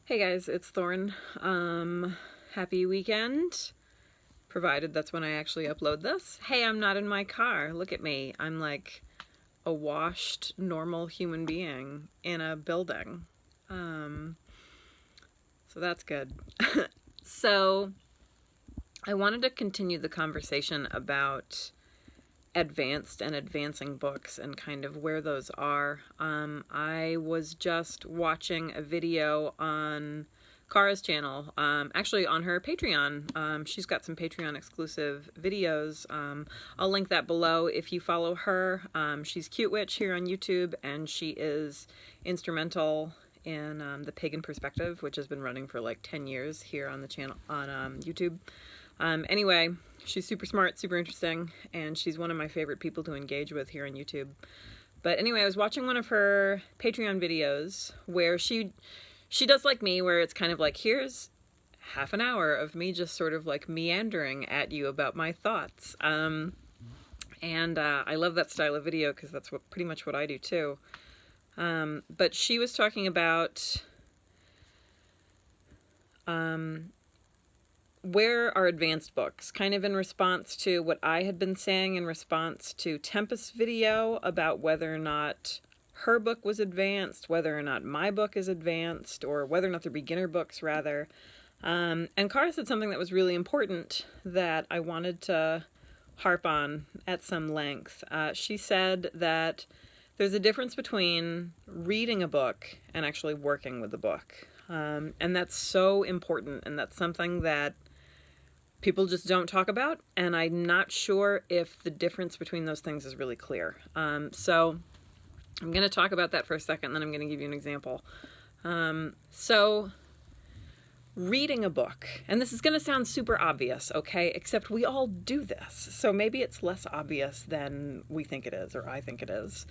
Hey guys, it's Thorn. Happy weekend, provided that's when I actually upload this. Hey, I'm not in my car. Look at me. I'm like a washed, normal human being in a building. So that's good. So I wanted to continue the conversation about advanced and advancing books and kind of where those are. I was just watching a video on Cara's channel, actually on her Patreon. She's got some Patreon exclusive videos. I'll link that below if you follow her. She's Cute Witch here on YouTube, and she is instrumental in the Pagan Perspective, which has been running for like 10 years here on the channel on YouTube. Anyway, she's super smart, super interesting, and she's one of my favorite people to engage with here on YouTube. But anyway, I was watching one of her Patreon videos where she does like me, where it's kind of like, here's half an hour of me just sort of like meandering at you about my thoughts. And I love that style of video because that's pretty much what I do too. But she was talking about where are advanced books, kind of in response to what I had been saying in response to Tempest's video about whether or not her book was advanced, whether or not my book is advanced, or whether or not they're beginner books, rather. And Cara said something that was really important that I wanted to harp on at some length. She said that there's a difference between reading a book and actually working with the book. And that's so important, and that's something that people just don't talk about, and I'm not sure if the difference between those things is really clear. So I'm going to talk about that for a second, then I'm going to give you an example. So reading a book, and this is going to sound super obvious, okay, except we all do this, so maybe it's less obvious than we think it is, or I think it is.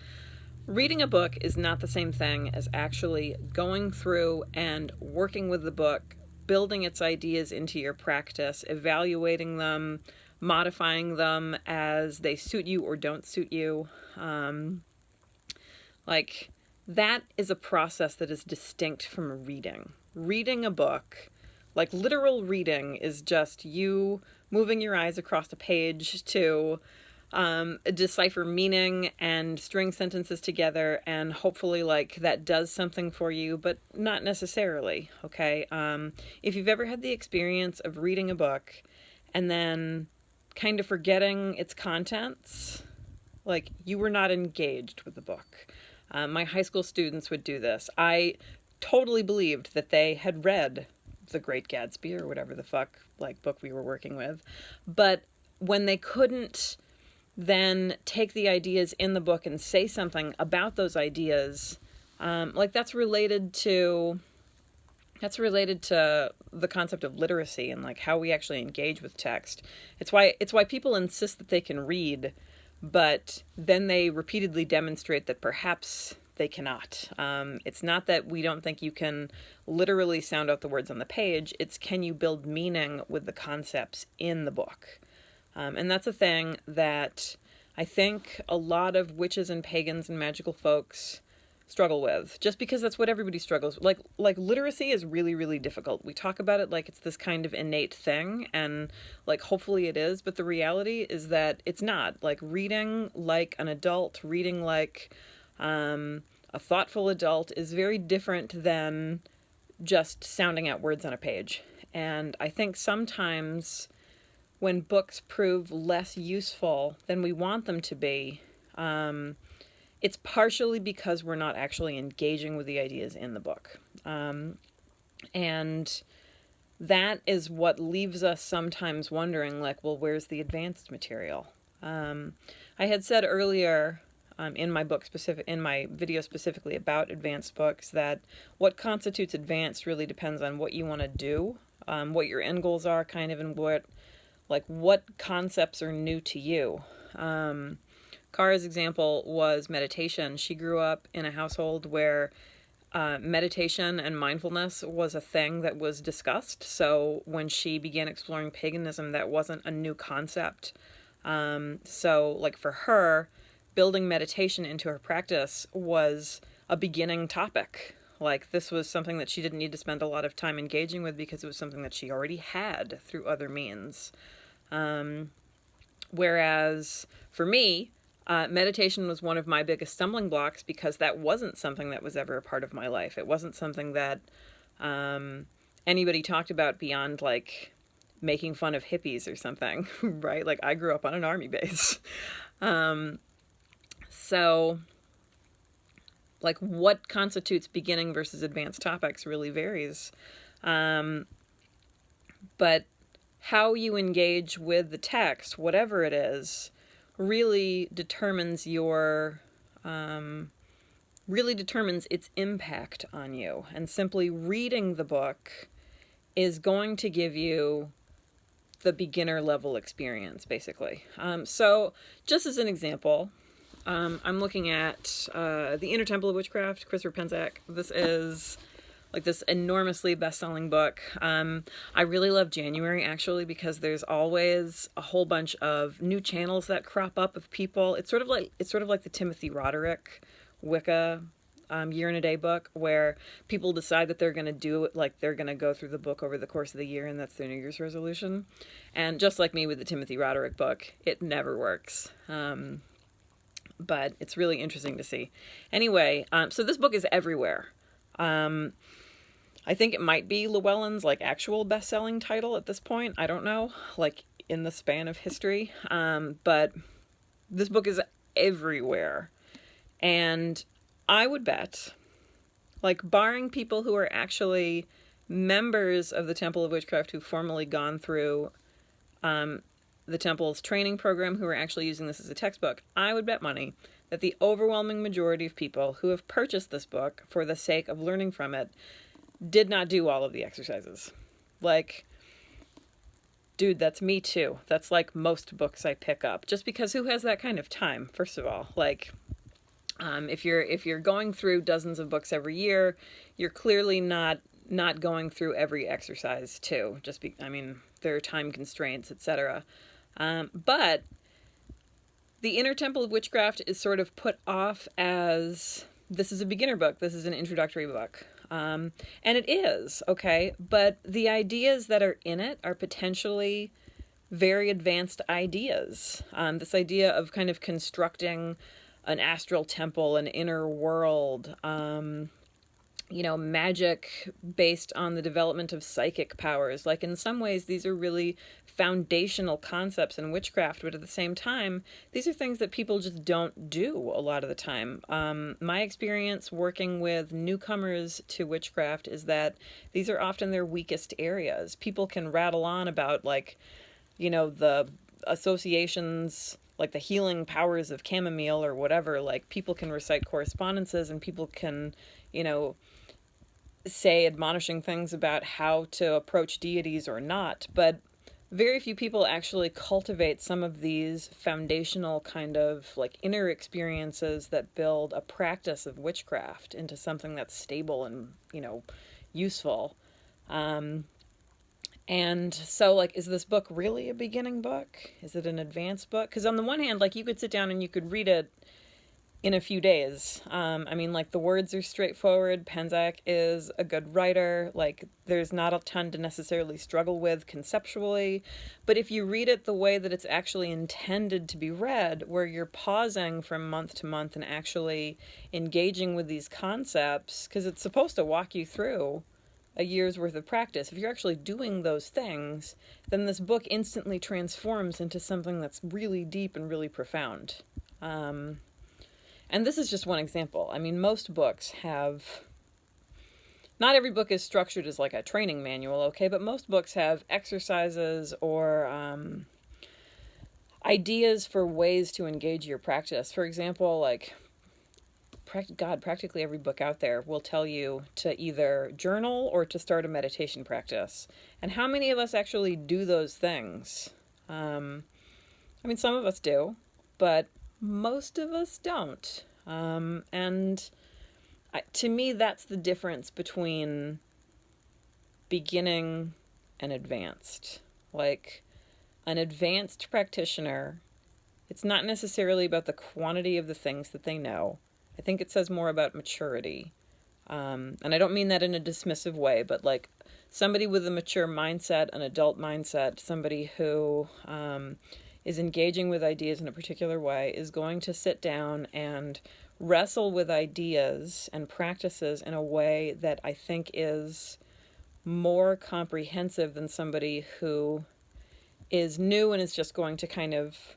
Reading a book is not the same thing as actually going through and working with the book, building its ideas into your practice, evaluating them, modifying them as they suit you or don't suit you. Like, that is a process that is distinct from reading. Reading a book, like literal reading, is just you moving your eyes across a page to decipher meaning and string sentences together, and hopefully like that does something for you, but not necessarily, okay? If you've ever had the experience of reading a book and then kind of forgetting its contents, like you were not engaged with the book. My high school students would do this. I totally believed that they had read The Great Gatsby or whatever the fuck like book we were working with, but when they couldn't then take the ideas in the book and say something about those ideas, like that's related to the concept of literacy and like how we actually engage with text. It's why people insist that they can read, but then they repeatedly demonstrate that perhaps they cannot. It's not that we don't think you can literally sound out the words on the page, it's can you build meaning with the concepts in the book. And that's a thing that I think a lot of witches and pagans and magical folks struggle with, just because that's what everybody struggles with. Like literacy is really, really difficult. We talk about it like it's this kind of innate thing, and like hopefully it is, but the reality is that it's not. Like reading like an adult, reading like a thoughtful adult is very different than just sounding out words on a page. And I think sometimes when books prove less useful than we want them to be, it's partially because we're not actually engaging with the ideas in the book. And that is what leaves us sometimes wondering, like, well, where's the advanced material? I had said earlier in my video specifically about advanced books, that what constitutes advanced really depends on what you want to do, what your end goals are, kind of, and what concepts are new to you. Cara's example was meditation. She grew up in a household where meditation and mindfulness was a thing that was discussed. So when she began exploring paganism, that wasn't a new concept. So like for her, building meditation into her practice was a beginning topic. Like, this was something that she didn't need to spend a lot of time engaging with because it was something that she already had through other means. Whereas for me, meditation was one of my biggest stumbling blocks because that wasn't something that was ever a part of my life. It wasn't something that anybody talked about beyond, like, making fun of hippies or something, right? Like, I grew up on an army base. So, like, what constitutes beginning versus advanced topics really varies. But how you engage with the text, whatever it is, really determines its impact on you. And simply reading the book is going to give you the beginner level experience, basically. So just as an example, I'm looking at The Inner Temple of Witchcraft, Christopher Penczak. This is like this enormously best-selling book. I really love January, actually, because there's always a whole bunch of new channels that crop up of people. It's sort of like the Timothy Roderick Wicca Year in a Day book, where people decide that they're going to do it, like they're going to go through the book over the course of the year, and that's their New Year's resolution. And just like me with the Timothy Roderick book, it never works. But it's really interesting to see. Anyway, so this book is everywhere. I think it might be Llewellyn's, like, actual best-selling title at this point. I don't know, like, in the span of history. But this book is everywhere. And I would bet, like, barring people who are actually members of the Temple of Witchcraft who've formally gone through the Temple's training program, who are actually using this as a textbook, I would bet money that the overwhelming majority of people who have purchased this book for the sake of learning from it did not do all of the exercises. Like, dude, that's me too. That's like most books I pick up. Just because who has that kind of time, first of all? Like, if you're going through dozens of books every year, you're clearly not going through every exercise too. I mean, there are time constraints, etc. But The Inner Temple of Witchcraft is sort of put off as, this is a beginner book, this is an introductory book. And it is, okay? But the ideas that are in it are potentially very advanced ideas. This idea of kind of constructing an astral temple, an inner world, magic based on the development of psychic powers. Like, in some ways, these are really foundational concepts in witchcraft, but at the same time, these are things that people just don't do a lot of the time. My experience working with newcomers to witchcraft is that these are often their weakest areas. People can rattle on about, like, the associations, like the healing powers of chamomile or whatever. Like, people can recite correspondences, and people can, say admonishing things about how to approach deities or not, but very few people actually cultivate some of these foundational kind of, like, inner experiences that build a practice of witchcraft into something that's stable and, useful. And so, like, is this book really a beginning book? Is it an advanced book? Because on the one hand, like, you could sit down and you could read it in a few days. Like, the words are straightforward. Penczak is a good writer. Like, there's not a ton to necessarily struggle with conceptually. But if you read it the way that it's actually intended to be read, where you're pausing from month to month and actually engaging with these concepts, because it's supposed to walk you through a year's worth of practice. If you're actually doing those things, then this book instantly transforms into something that's really deep and really profound. And this is just one example. I mean, most books have, not every book is structured as like a training manual, okay, but most books have exercises or ideas for ways to engage your practice. For example, like, practically every book out there will tell you to either journal or to start a meditation practice. And how many of us actually do those things? Some of us do, but most of us don't. To me, that's the difference between beginning and advanced. Like, an advanced practitioner, it's not necessarily about the quantity of the things that they know. I think it says more about maturity. And I don't mean that in a dismissive way, but like somebody with a mature mindset, an adult mindset, somebody who is engaging with ideas in a particular way is going to sit down and wrestle with ideas and practices in a way that I think is more comprehensive than somebody who is new and is just going to kind of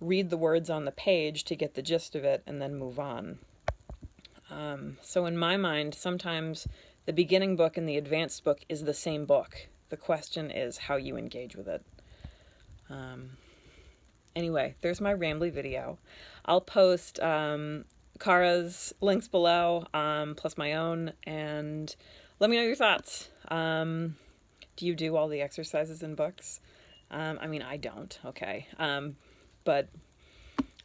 read the words on the page to get the gist of it and then move on. So in my mind, sometimes the beginning book and the advanced book is the same book. The question is how you engage with it. Anyway, there's my rambly video. I'll post Cara's links below, plus my own, and let me know your thoughts. Do you do all the exercises in books? I mean, I don't, okay. But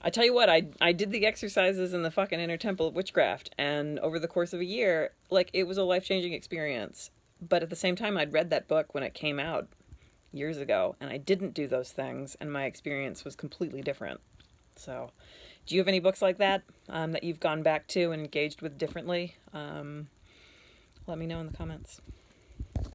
I tell you what, I did the exercises in the fucking Inner Temple of Witchcraft, and over the course of a year, like, it was a life-changing experience. But at the same time, I'd read that book when it came out years ago, and I didn't do those things, and my experience was completely different. So, do you have any books like that, that you've gone back to and engaged with differently? Let me know in the comments.